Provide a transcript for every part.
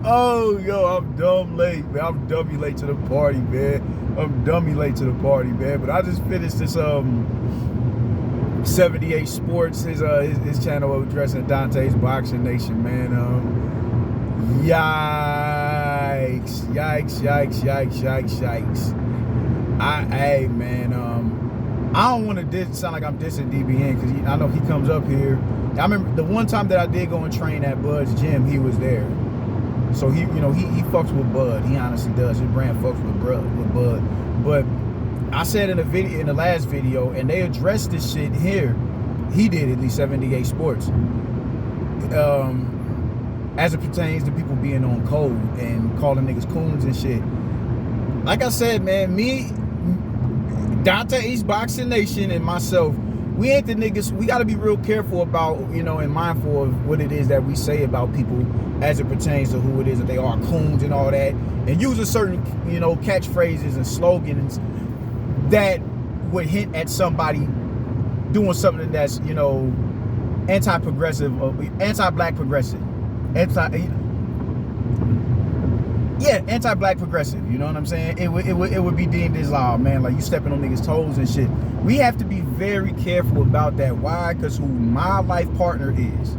Oh, yo, I'm dumb late, man. I'm dummy late to the party, man. I'm dummy late to the party, man. But I just finished this 78 Sports, his channel addressing Dante's Boxing Nation, man. Yikes. Hey, man. I don't want to sound like I'm dissing DBN because I know he comes up here. I remember the one time that I did go and train at Bud's gym, he was there. So he fucks with Bud. He honestly does. His brand fucks with Bud. But I said in the last video, and they addressed this shit here. He did, at least 78 Sports. As it pertains to people being on code and calling niggas coons and shit. Like I said, man, me, Dante's Boxing Nation, and myself, we ain't the niggas. We got to be real careful about, and mindful of what it is that we say about people as it pertains to who it is that they are, coons and all that, and using certain, catchphrases and slogans that would hint at somebody doing something that's, anti-progressive, or anti-black progressive, anti-black progressive. You know what I'm saying? It would be deemed as man, like you stepping on niggas' toes and shit. We have to be very careful about that. Why? Because who my life partner is.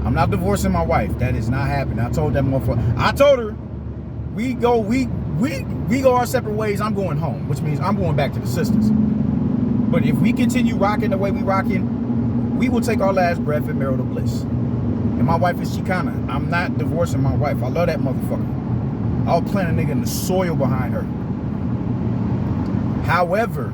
I'm not divorcing my wife. That is not happening. I told that motherfucker. I told her we go our separate ways. I'm going home, which means I'm going back to the sisters. But if we continue rocking the way we rocking, we will take our last breath in marital bliss. And my wife is Chicana. I'm not divorcing my wife. I love that motherfucker. I'll plant a nigga in the soil behind her. However,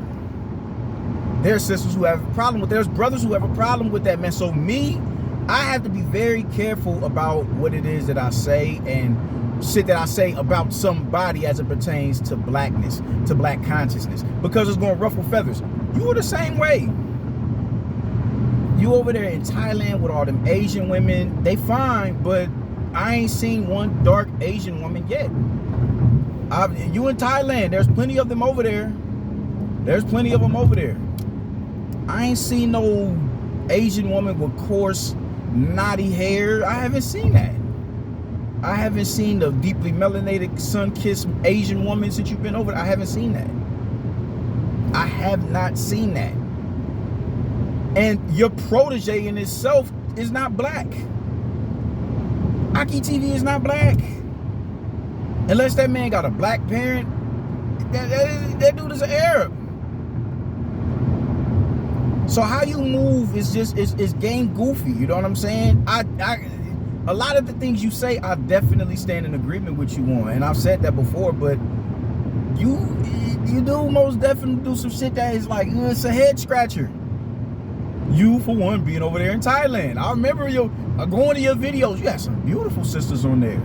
there's sisters who have a problem with, there's brothers who have a problem with that, man. So me, I have to be very careful about what it is that I say and shit that I say about somebody as it pertains to blackness, to black consciousness, because it's going to ruffle feathers. You are the same way. You over there in Thailand with all them Asian women, they fine, but I ain't seen one dark Asian woman yet. You in Thailand, there's plenty of them over there. There's plenty of them over there. I ain't seen no Asian woman with coarse, knotty hair. I haven't seen that. I haven't seen the deeply melanated, sun-kissed Asian woman since you've been over there. I haven't seen that. I have not seen that. And your protege in itself is not black. Aki TV is not black. Unless that man got a black parent, that dude is an Arab. So how you move is just it's game goofy. You know what I'm saying? A lot of the things you say, I definitely stand in agreement with you on, and I've said that before. But you do most definitely do some shit that is like it's a head scratcher. You, for one, being over there in Thailand. I remember going to your videos. You had some beautiful sisters on there.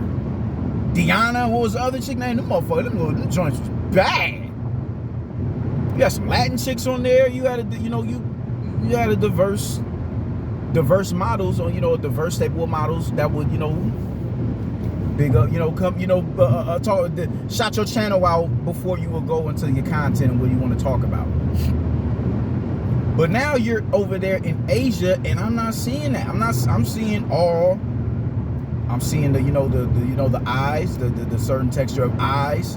Diana, what was the other chick name? Them motherfuckers, them joints was bad. You had some Latin chicks on there. You had you had a diverse models, or a diverse stable of models that would big up, shout your channel out before you will go into your content and what you want to talk about. But now you're over there in Asia, and I'm not seeing that. I'm seeing the eyes, the certain texture of eyes.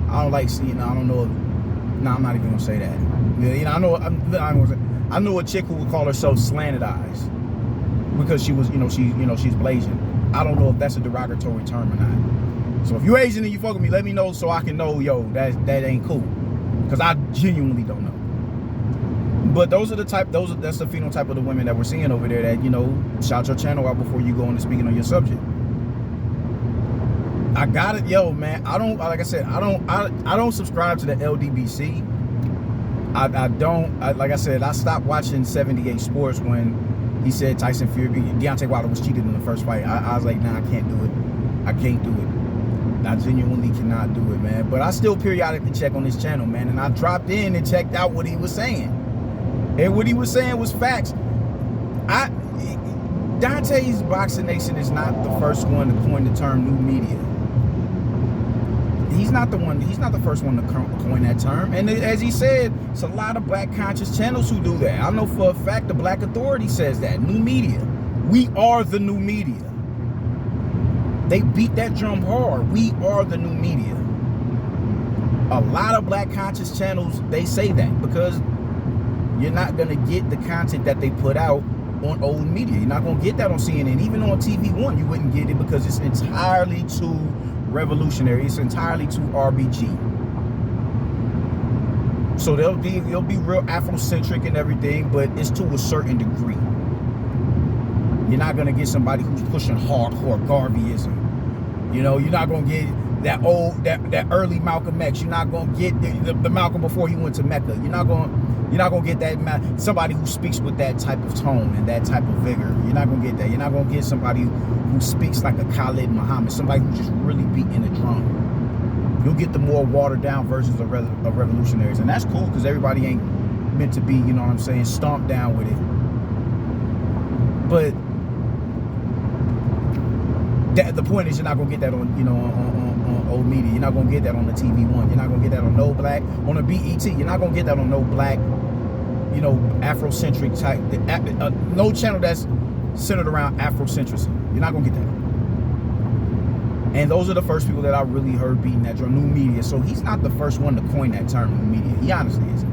I don't like seeing. I don't know. No, I'm not even gonna say that. I know a chick who would call herself slanted eyes because she was, she's Blasian. I don't know if that's a derogatory term or not. So if you're Asian and you fuck with me, let me know so I can know, that ain't cool. Because I genuinely don't know. But that's the phenotype of the women that we're seeing over there that, shout your channel out before you go into speaking on your subject. I got it, man. Like I said, I don't subscribe to the LDBC. Like I said, I stopped watching 78 Sports when he said Tyson Fury, Deontay Wilder was cheated in the first fight. I was like, nah, I can't do it. I can't do it. I genuinely cannot do it, man. But I still periodically check on his channel, man. And I dropped in and checked out what he was saying. And what he was saying was facts. Dante's Boxing Nation is not the first one to coin the term new media. He's not the first one to coin that term. And as he said, it's a lot of black conscious channels who do that. I know for a fact the Black Authority says that. New media. We are the new media. They beat that drum hard. We are the new media. A lot of black conscious channels, they say that because you're not going to get the content that they put out on old media. You're not going to get that on CNN. Even on TV1, you wouldn't get it because it's entirely too revolutionary. It's entirely too RBG. So they'll be real Afrocentric and everything, but it's to a certain degree. You're not going to get somebody who's pushing hardcore Garveyism. You know, you're not going to get that early Malcolm X. You're not going to get the Malcolm before he went to Mecca. You're not going to get that somebody who speaks with that type of tone and that type of vigor. You're not going to get that. You're not going to get somebody who speaks like a Khalid Muhammad, somebody who just really beating a drum. You'll get the more watered down versions of revolutionaries, and that's cool because everybody ain't meant to be, you know what I'm saying, stomped down with it. But the point is, you're not gonna get that on, you know, on old media. You're not gonna get that on the TV1. You're not gonna get that on no black, on a BET. You're not gonna get that on no black, you know, Afrocentric type, no channel that's centered around Afrocentrism. You're not gonna get that. And those are the first people that I really heard beating that drum, new media. So he's not the first one to coin that term, new media. He honestly isn't.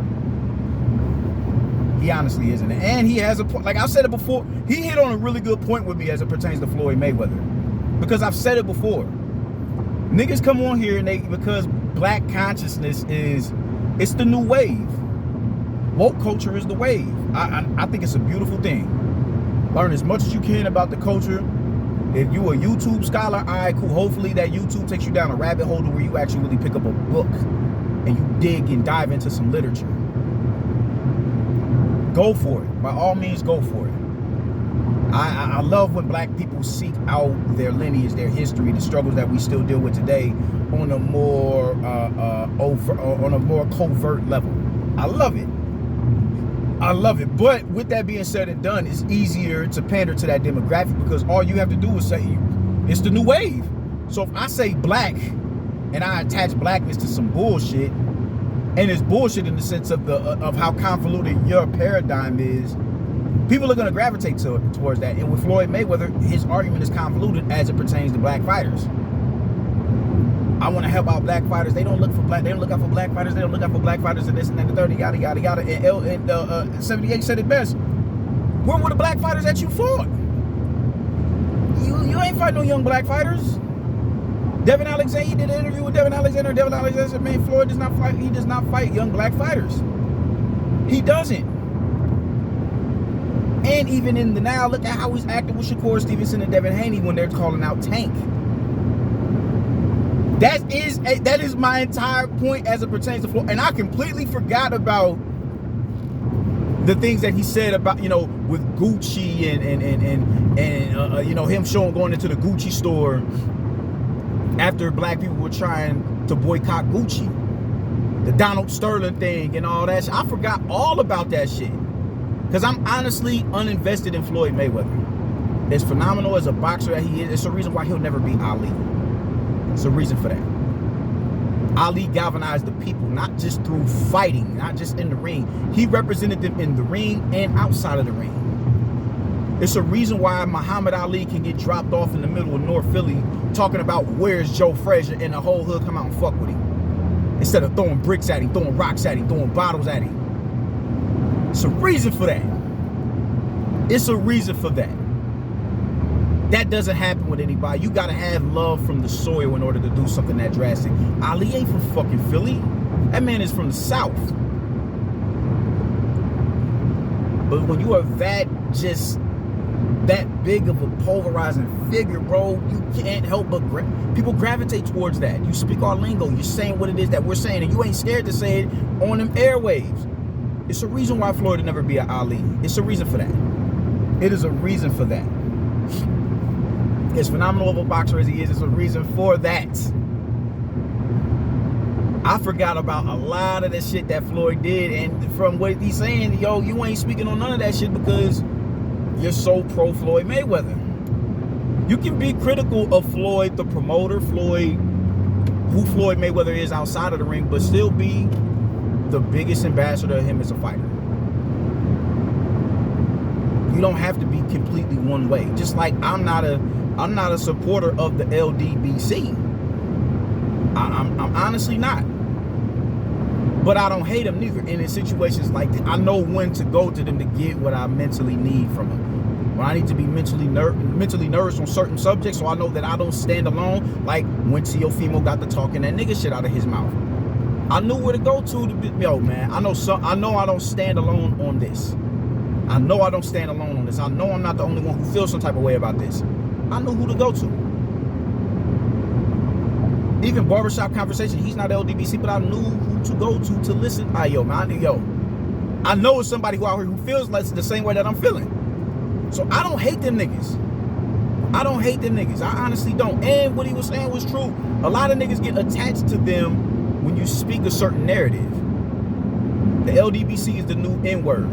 He honestly isn't. And he has a point, like I said it before, he hit on a really good point with me as it pertains to Floyd Mayweather. Because I've said it before. Niggas come on here and because black consciousness it's the new wave. Woke culture is the wave. I think it's a beautiful thing. Learn as much as you can about the culture. If you a YouTube scholar, all right, cool. Hopefully that YouTube takes you down a rabbit hole to where you actually really pick up a book and you dig and dive into some literature. Go for it. By all means, go for it. I love when black people seek out their lineage, their history, the struggles that we still deal with today on a more covert level. I love it. I love it. But with that being said and done, it's easier to pander to that demographic because all you have to do is say it's the new wave. So if I say black and I attach blackness to some bullshit, and it's bullshit in the sense of how convoluted your paradigm is, people are going to gravitate towards that. And with Floyd Mayweather, his argument is convoluted as it pertains to black fighters. I want to help out black fighters. They don't look for black. They don't look out for black fighters. They don't look out for black fighters and this and that and the 30, yada, yada, yada. And 78 said it best. Where were the black fighters that you fought? You ain't fighting no young black fighters. Devin Alexander, he did an interview with Devin Alexander. Devin Alexander said, man, Floyd does not fight. He does not fight young black fighters. He doesn't. And even in the now, look at how he's acting with Shakur Stevenson and Devin Haney when they're calling out Tank. That is my entire point as it pertains to Floyd. And I completely forgot about the things that he said about, you know, with Gucci and you know, him going into the Gucci store after black people were trying to boycott Gucci. The Donald Sterling thing and all that shit. I forgot all about that shit. Because I'm honestly uninvested in Floyd Mayweather. As phenomenal as a boxer that he is, it's a reason why he'll never beat Ali. It's a reason for that. Ali galvanized the people, not just through fighting, not just in the ring. He represented them in the ring and outside of the ring. It's a reason why Muhammad Ali can get dropped off in the middle of North Philly talking about where's Joe Frazier and the whole hood come out and fuck with him. Instead of throwing bricks at him, throwing rocks at him, throwing bottles at him. It's a reason for that. It's a reason for that. That doesn't happen with anybody. You gotta have love from the soil in order to do something that drastic. Ali ain't from fucking Philly. That man is from the South. But when you are that big of a polarizing figure, bro, you can't help but people gravitate towards that. You speak our lingo. You're saying what it is that we're saying, and you ain't scared to say it on them airwaves. It's a reason why Floyd will never be an Ali. It's a reason for that. It is a reason for that. As phenomenal of a boxer as he is, it's a reason for that. I forgot about a lot of the shit that Floyd did, and from what he's saying, yo, you ain't speaking on none of that shit because you're so pro Floyd Mayweather. You can be critical of Floyd, the promoter, Floyd, who Floyd Mayweather is outside of the ring, but still be the biggest ambassador of him as a fighter. You don't have to be completely one way. Just like I'm not a supporter of the LDBC. I'm honestly not. But I don't hate them neither. And in situations like this, I know when to go to them to get what I mentally need from them. When I need to be mentally nourished on certain subjects, so I know that I don't stand alone. Like when Teofimo got to talking that nigga shit out of his mouth, I knew where to go to be, yo, man. I know I don't stand alone on this. I know I don't stand alone on this. I know I'm not the only one who feels some type of way about this. I know who to go to. Even barbershop conversation, he's not LDBC, but I knew who to go to listen. Yo, man, I know it's somebody who out here who feels like the same way that I'm feeling. So I don't hate them niggas. I don't hate them niggas. I honestly don't. And what he was saying was true. A lot of niggas get attached to them when you speak a certain narrative. The LDBC is the new N-word.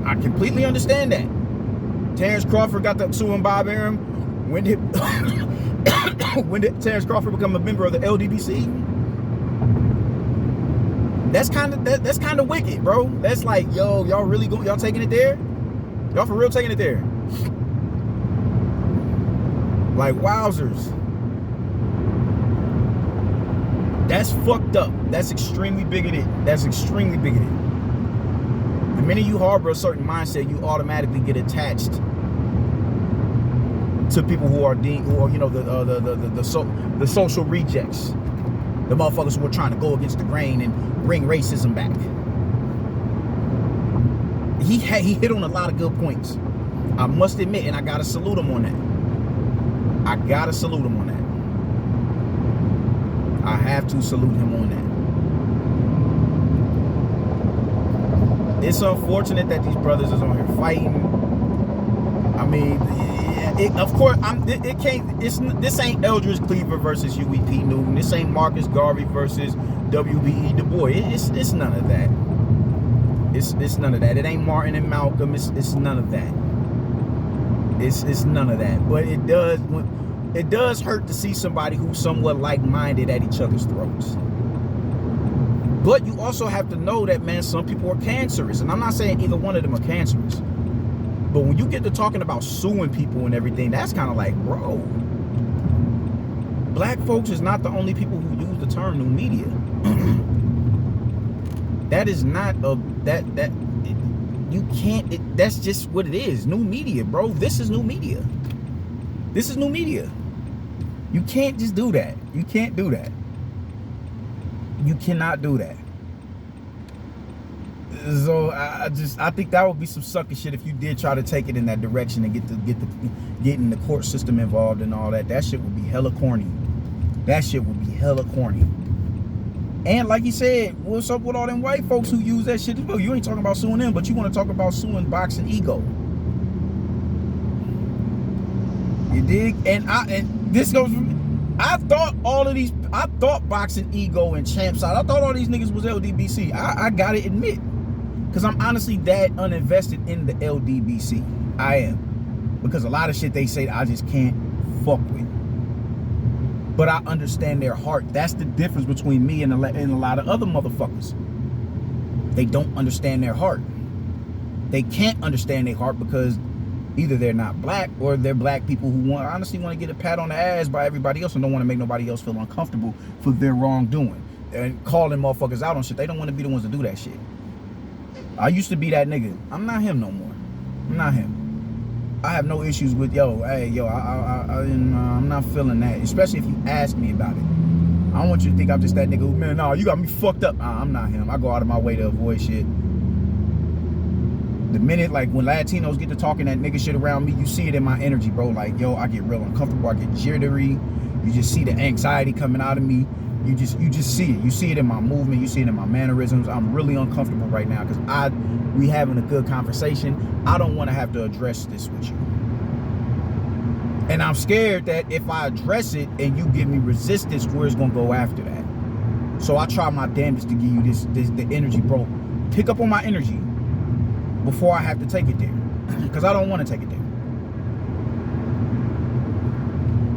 I completely understand that. Terrence Crawford got to suing Bob Arum. When did Terrence Crawford become a member of the LDBC? That's kind of wicked, bro. That's like, yo, y'all taking it there? Y'all for real taking it there? Like, wowzers. That's fucked up. That's extremely bigoted. That's extremely bigoted. The minute you harbor a certain mindset, you automatically get attached to people who are you know, the social rejects, the motherfuckers who are trying to go against the grain and bring racism back. He hit on a lot of good points. I must admit, and I gotta salute him on that. I gotta salute him on that. I have to salute him on that. It's unfortunate that these brothers is on here fighting. I mean, of course, this ain't Eldridge Cleaver versus UEP Newton. This ain't Marcus Garvey versus WBE Du Bois. It's none of that. It's none of that. It ain't Martin and Malcolm. It's none of that. It's none of that. But it does hurt to see somebody who's somewhat like-minded at each other's throats. But you also have to know that, man, some people are cancerous. And I'm not saying either one of them are cancerous. But when you get to talking about suing people and everything, that's kind of like, bro, black folks is not the only people who use the term new media. That is not you can't, that's just what it is. New media, bro. This is new media. This is new media. You can't just do that. You can't do that. You cannot do that. So I think that would be some sucker shit if you did try to take it in that direction and getting the court system involved and all that. That shit would be hella corny. That shit would be hella corny. And like you said, what's up with all them white folks who use that shit as well? You ain't talking about suing them, but you want to talk about suing Boxing Ego. You dig? And this goes from, I thought Boxing Ego and Champ Side, I thought all these niggas was LDBC. I gotta admit, because I'm honestly that uninvested in the LDBC. I am. Because a lot of shit they say I just can't fuck with. But I understand their heart. That's the difference between me and a lot of other motherfuckers. They don't understand their heart. They can't understand their heart because either they're not black or they're black people who honestly want to get a pat on the ass by everybody else and don't want to make nobody else feel uncomfortable for their wrongdoing. And calling motherfuckers out on shit. They don't want to be the ones to do that shit. I used to be that nigga. I'm not him no more. I'm not him. I have no issues with, I'm not feeling that. Especially if you ask me about it. I don't want you to think I'm just that nigga who, man, no, you got me fucked up. I'm not him. I go out of my way to avoid shit. The minute, like, when Latinos get to talking that nigga shit around me, you see it in my energy, bro. Like, yo, I get real uncomfortable. I get jittery. You just see the anxiety coming out of me. You just see it. You see it in my movement. You see it in my mannerisms. I'm really uncomfortable right now because we having a good conversation. I don't want to have to address this with you. And I'm scared that if I address it and you give me resistance, where it's going to go after that. So I try my damnedest to give you the energy, bro. Pick up on my energy before I have to take it there. Because I don't want to take it there.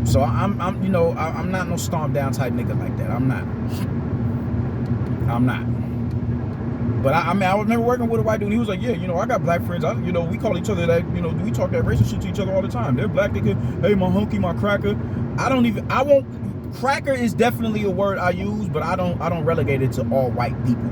So I'm not no stomp down type nigga like that. I'm not. But I mean, I remember working with a white dude. He was like, yeah, you know, I got black friends. We call each other that, you know, we talk that racist shit to each other all the time. They're black. They can, hey, my hunky, my cracker. Cracker is definitely a word I use, but I don't relegate it to all white people.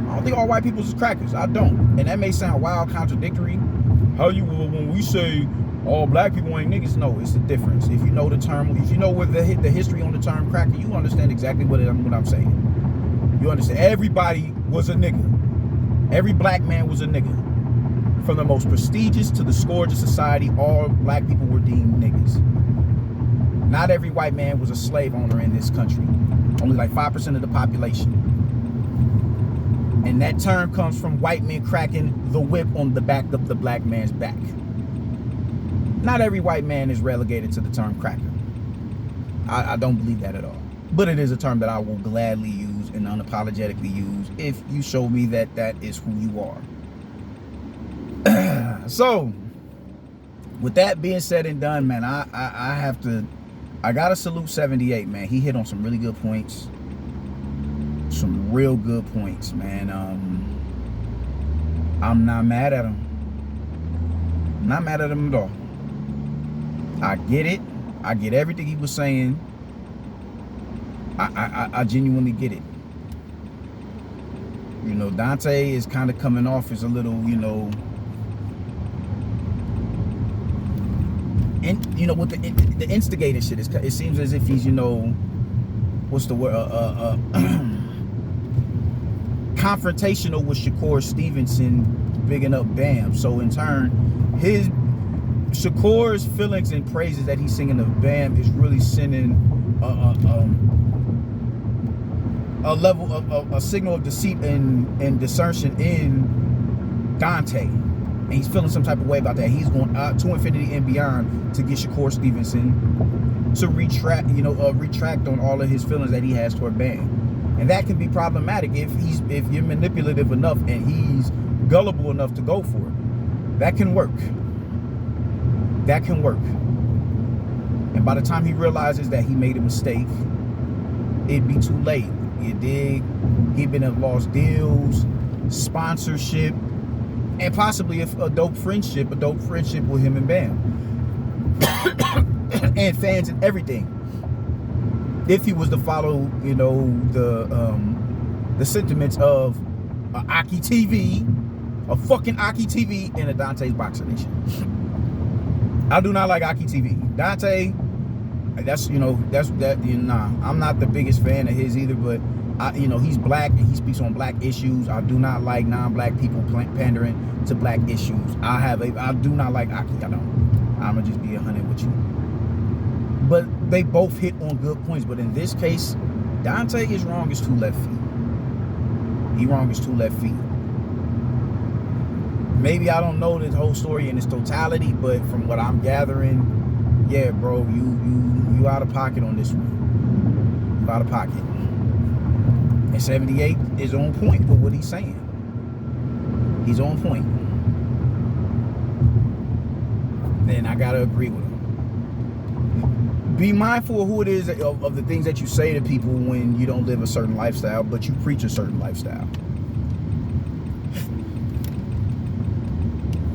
I don't think all white people is crackers. I don't. And that may sound wild, contradictory. When we say all black people ain't niggas, no, it's the difference. If you know the term, if you know what the history on the term cracker, you understand exactly what I'm saying. You understand? Everybody was a nigga. Every black man was a nigga. From the most prestigious to the scourge of society, all black people were deemed niggas. Not every white man was a slave owner in this country. Only like 5% of the population. And that term comes from white men cracking the whip on the back of the black man's back. Not every white man is relegated to the term cracker. I don't believe that at all. But it is a term that I will gladly use and unapologetically use if you show me that that is who you are. So, with that being said and done, man, I gotta salute 78, man. He hit on some really good points. Some real good points, man. I'm not mad at him. Not mad at him at all. I get it. I get everything he was saying. I genuinely get it. You know, Dante is kind of coming off as a little, you know, and you know, with the instigating shit, it seems as if he's, you know, what's the word? Confrontational with Shakur Stevenson, bigging up Bam. So in turn, Shakur's feelings and praises that he's singing of Bam is really sending a level of a signal of deceit and discernment in Dante, and he's feeling some type of way about that. He's going to infinity and beyond to get Shakur Stevenson to retract on all of his feelings that he has toward Bam. And that can be problematic if you're manipulative enough and he's gullible enough to go for it. That can work. That can work. And by the time he realizes that he made a mistake, it'd be too late. You dig? He'd been have lost deals, sponsorship, and possibly a dope friendship with him and Bam. And fans and everything. If he was to follow, you know, the sentiments of Aki TV, a fucking Aki TV, and a Dante's Boxer Nation. I do not like Aki TV. Dante, I'm not the biggest fan of his either, but he's black and he speaks on black issues. I do not like non-black people pandering to black issues. I do not like Aki. I don't. I'm gonna just be 100 with you. But they both hit on good points. But in this case, Dante is wrong as 2 left feet. He wrong as 2 left feet. Maybe I don't know this whole story in its totality, but from what I'm gathering, yeah, bro, you out of pocket on this one. You out of pocket. And 78 is on point with what he's saying. He's on point. And I gotta agree with him. Be mindful of who it is, of the things that you say to people when you don't live a certain lifestyle, but you preach a certain lifestyle.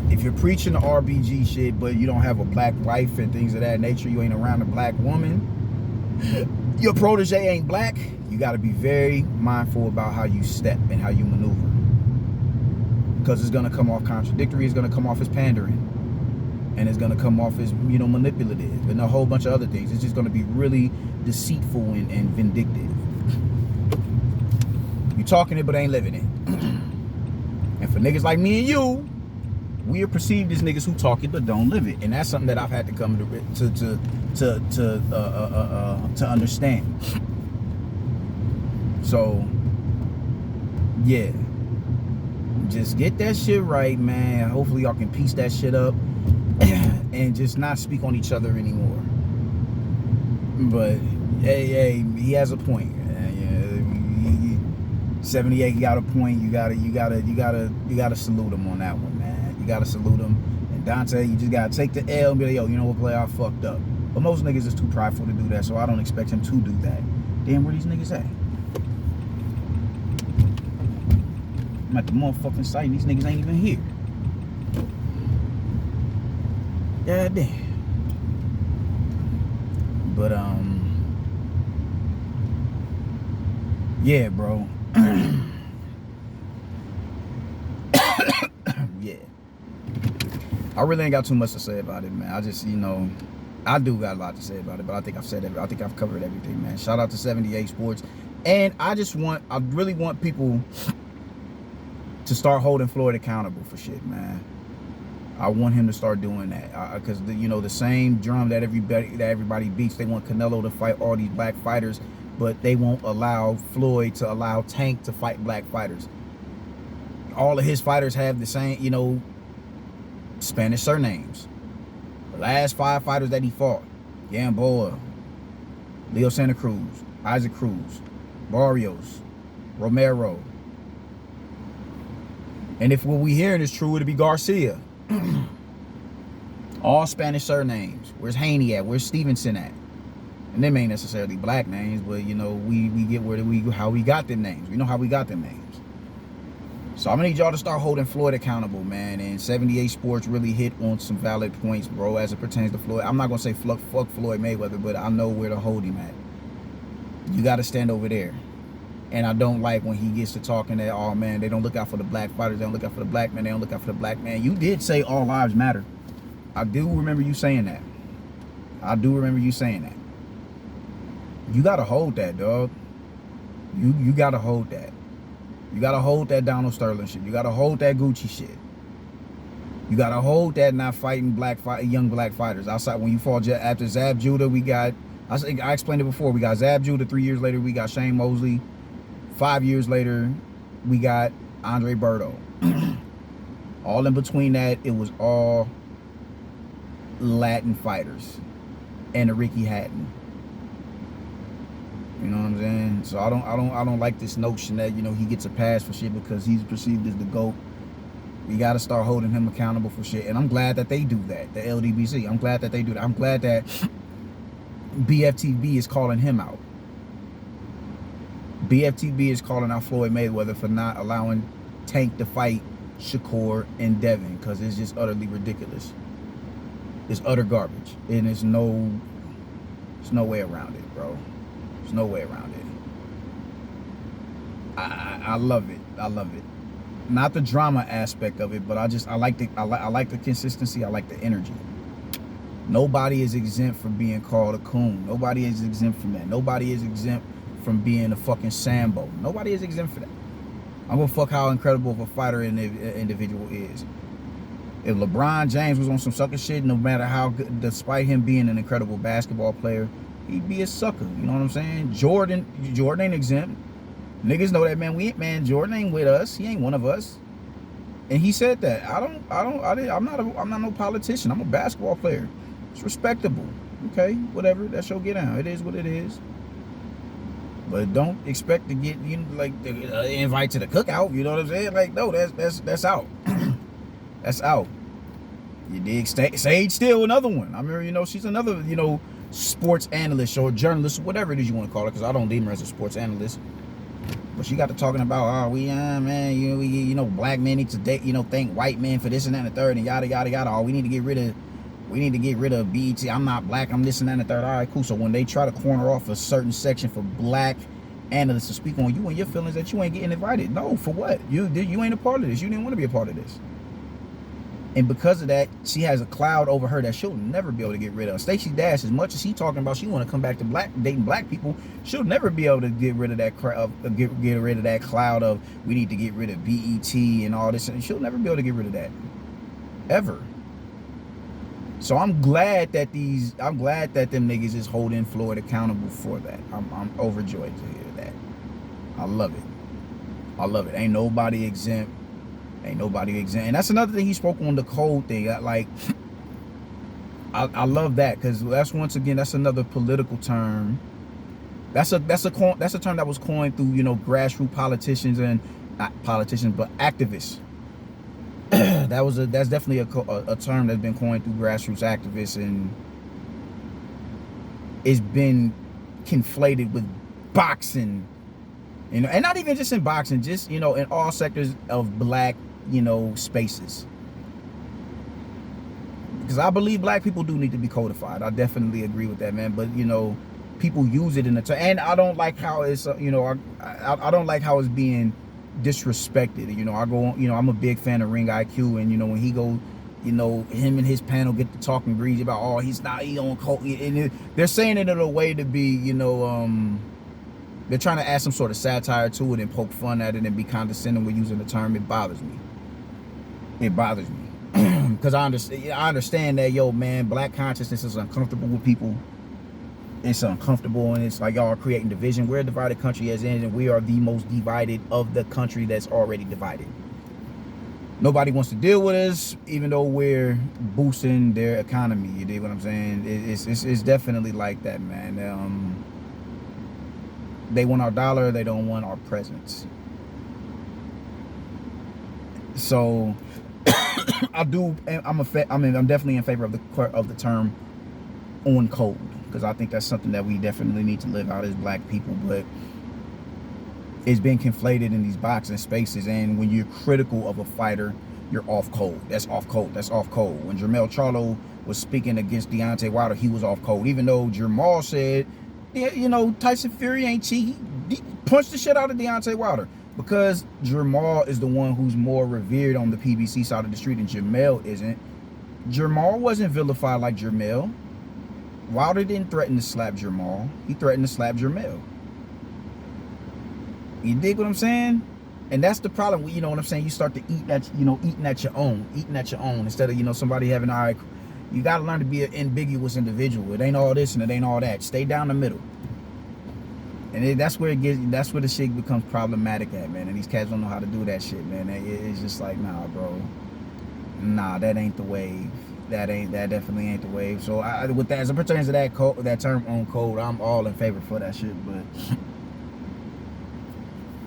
If you're preaching the RBG shit, but you don't have a black wife and things of that nature, you ain't around a black woman, your protege ain't black, you got to be very mindful about how you step and how you maneuver. Because it's going to come off contradictory, it's going to come off as pandering. And it's going to come off as, you know, manipulative and a whole bunch of other things. It's just going to be really deceitful and vindictive. You talking it, but ain't living it. And for niggas like me and you, we are perceived as niggas who talk it, but don't live it. And that's something that I've had to come to understand. So, yeah. Just get that shit right, man. Hopefully y'all can piece that shit up. And just not speak on each other anymore. But hey, he has a point. 78 got a point. You gotta salute him on that one, man. You gotta salute him. And Dante, you just gotta take the L and be like, yo, you know what, player, I fucked up. But most niggas is too prideful to do that, so I don't expect him to do that. Damn, where these niggas at? I'm at the motherfucking site and these niggas ain't even here. God damn. But yeah, bro. Yeah. I really ain't got too much to say about it, man. I just, I do got a lot to say about it, but I think I've said everything. I think I've covered everything, man. Shout out to 78 Sports. And I really want people to start holding Floyd accountable for shit, man. I want him to start doing that, because the same drum that everybody beats. They want Canelo to fight all these black fighters, but they won't allow Floyd to allow Tank to fight black fighters. All of his fighters have the same, Spanish surnames. The last 5 fighters that he fought: Gamboa, Leo Santa Cruz, Isaac Cruz, Barrios, Romero. And if what we hearing is true, it'd be Garcia. All Spanish surnames. Where's Haney at? Where's Stevenson at? And them ain't necessarily black names, but we get how we got them names. We know how we got them names. So I'm gonna need y'all to start holding Floyd accountable, man. And 78 Sports really hit on some valid points, bro, as it pertains to Floyd. I'm not gonna say fuck Floyd Mayweather, but I know where to hold him at. You gotta stand over there. And I don't like when he gets to talking that, oh man, they don't look out for the black fighters, they don't look out for the black man, they don't look out for the black man. You did say all lives matter. I do remember you saying that. I do remember you saying that. You gotta hold that, dog. You gotta hold that. You gotta hold that Donald Sterling shit. You gotta hold that Gucci shit. You gotta hold that not fighting young black fighters. Outside when you fought after Zab Judah, we got, I explained it before, we got Zab Judah. 3 years later, we got Shane Mosley. 5 years later, we got Andre Berto. All in between that, it was all Latin fighters and a Ricky Hatton. You know what I'm saying? So I don't like this notion that he gets a pass for shit because he's perceived as the GOAT. We got to start holding him accountable for shit, and I'm glad that they do that. The LDBC. I'm glad that they do that. I'm glad that BFTB is calling him out. BFTB is calling out Floyd Mayweather for not allowing Tank to fight Shakur and Devin, because it's just utterly ridiculous. It's utter garbage, and there's no way around it, bro. There's no way around it. I love it. I love it. Not the drama aspect of it, but I like the consistency. I like the energy. Nobody is exempt from being called a coon. Nobody is exempt from that. Nobody is exempt from being a fucking Sambo. Nobody is exempt for that. I'm gonna fuck how incredible of a fighter an individual is. If LeBron James was on some sucker shit, no matter how good, despite him being an incredible basketball player, he'd be a sucker. You know what I'm saying? Jordan ain't exempt. Niggas know that, man. Jordan ain't with us. He ain't one of us. And he said that. I'm not no politician. I'm a basketball player. It's respectable. Okay, whatever. That's your get down. It is what it is. But don't expect to get invite to the cookout. You know what I'm saying? Like, no, that's out. That's out. You dig? Sage Steele, another one. I remember, she's another, sports analyst or journalist, whatever it is you want to call it, because I don't deem her as a sports analyst. But she got to talking about, black men need to date, thank white men for this and that and the third, and yada yada yada. Oh, we need to get rid of BET. I'm not black, I'm this and that and the third. All right, cool. So when they try to corner off a certain section for black analysts to speak on you and your feelings, that you ain't getting invited. No, for what? You ain't a part of this. You didn't want to be a part of this. And because of that, she has a cloud over her that she'll never be able to get rid of. Stacey Dash, as much as she talking about she want to come back to dating black people, she'll never be able to get rid of that get rid of that cloud of we need to get rid of BET and all this. And she'll never be able to get rid of that, ever. So I'm glad that them niggas is holding Floyd accountable for that. I'm overjoyed to hear that. I love it. I love it. Ain't nobody exempt. Ain't nobody exempt. And that's another thing he spoke on, the code thing. I love that, because that's another political term. That's a term that was coined through grassroots politicians and not politicians but activists. That's definitely a term that's been coined through grassroots activists, and it's been conflated with boxing You know, and not even just in boxing, just, you know, in all sectors of black, you know, spaces. Because I believe black people do need to be codified. I definitely agree with that, man. But, you know, people use it in the and I don't like how it's, you know, I don't like how it's being disrespected. You know, I go, you know, I'm a big fan of Ring IQ, and, you know, when he goes, you know, him and his panel get to talking greasy about, oh, he on coke, and they're saying it in a way to be, you know, they're trying to add some sort of satire to it and poke fun at it and be condescending with using the term. It bothers me. It bothers me. Because I understand that, yo, man, black consciousness is uncomfortable with people. It's uncomfortable, and it's like y'all are creating division. We're a divided country as in, and we are the most divided of the country that's already divided. Nobody wants to deal with us, even though we're boosting their economy. You dig what I'm saying? It's definitely like that, man. They want our dollar. They don't want our presence. So I'm definitely in favor of the term on code, because I think that's something that we definitely need to live out as black people. But it's been conflated in these boxing spaces, and when you're critical of a fighter, you're off code. That's off code. That's off code. When Jermell Charlo was speaking against Deontay Wilder, he was off code. Even though Jermall said, yeah, you know, Tyson Fury ain't cheat. He punched the shit out of Deontay Wilder, because Jermall is the one who's more revered on the PBC side of the street, and Jermell isn't. Jermall wasn't vilified like Jermell. Wilder didn't threaten to slap Jermall. He threatened to slap Jermell. You dig what I'm saying? And that's the problem. You know what I'm saying? You start to eat that, you know, eating at your own, instead of, you know, somebody having, all right, you got to learn to be an ambiguous individual. It ain't all this and it ain't all that. Stay down the middle. And that's where the shit becomes problematic at, man. And these cats don't know how to do that shit, man. It's just like, nah, bro. Nah, that ain't the wave. That definitely ain't the wave. So with that, as it pertains to that term on code, I'm all in favor for that shit, but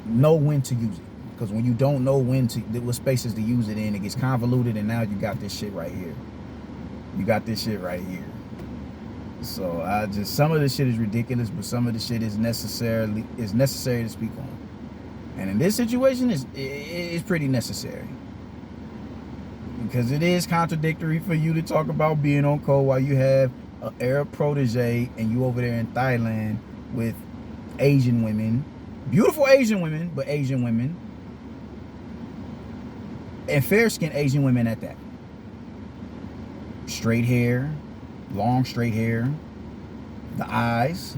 know when to use it. Because when you don't know what spaces to use it in, it gets convoluted, and now you got this shit right here. You got this shit right here. So some of this shit is ridiculous, but some of the shit is necessary to speak on. And in this situation, it's pretty necessary. Because it is contradictory for you to talk about being on code while you have an Arab protege and you over there in Thailand with Asian women, beautiful Asian women, but Asian women, and fair-skinned Asian women at that. Straight hair, long straight hair, the eyes,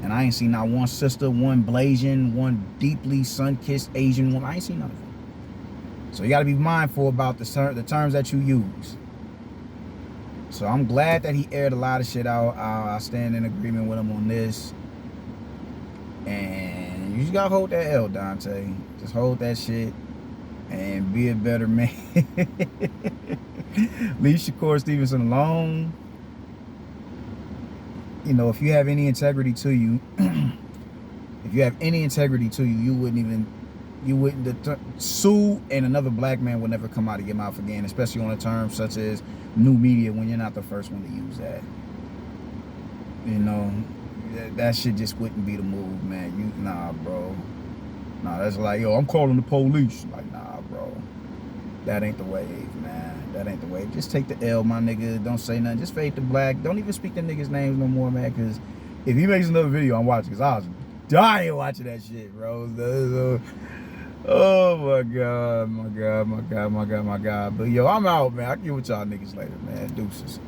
and I ain't seen not one sister, one Blasian, one deeply sun-kissed Asian woman. I ain't seen none of them. So you got to be mindful about the terms that you use. So I'm glad that he aired a lot of shit out. I stand in agreement with him on this. And you just got to hold that L, Dante. Just hold that shit and be a better man. Leave Shakur Stevenson alone. You know, if you have any integrity to you, you wouldn't sue, and another black man would never come out of your mouth again, especially on a term such as new media, when you're not the first one to use that. You know, that shit just wouldn't be the move, man. Nah, bro. Nah, that's like, yo, I'm calling the police. Like, nah, bro. That ain't the wave, man. That ain't the wave. Just take the L, my nigga. Don't say nothing. Just fade the black. Don't even speak the niggas' names no more, man, because if he makes another video, I'm watching, because I was dying watching that shit, bro. Oh my God. But yo, I'm out, man. I'll get with y'all niggas later, man. Deuces.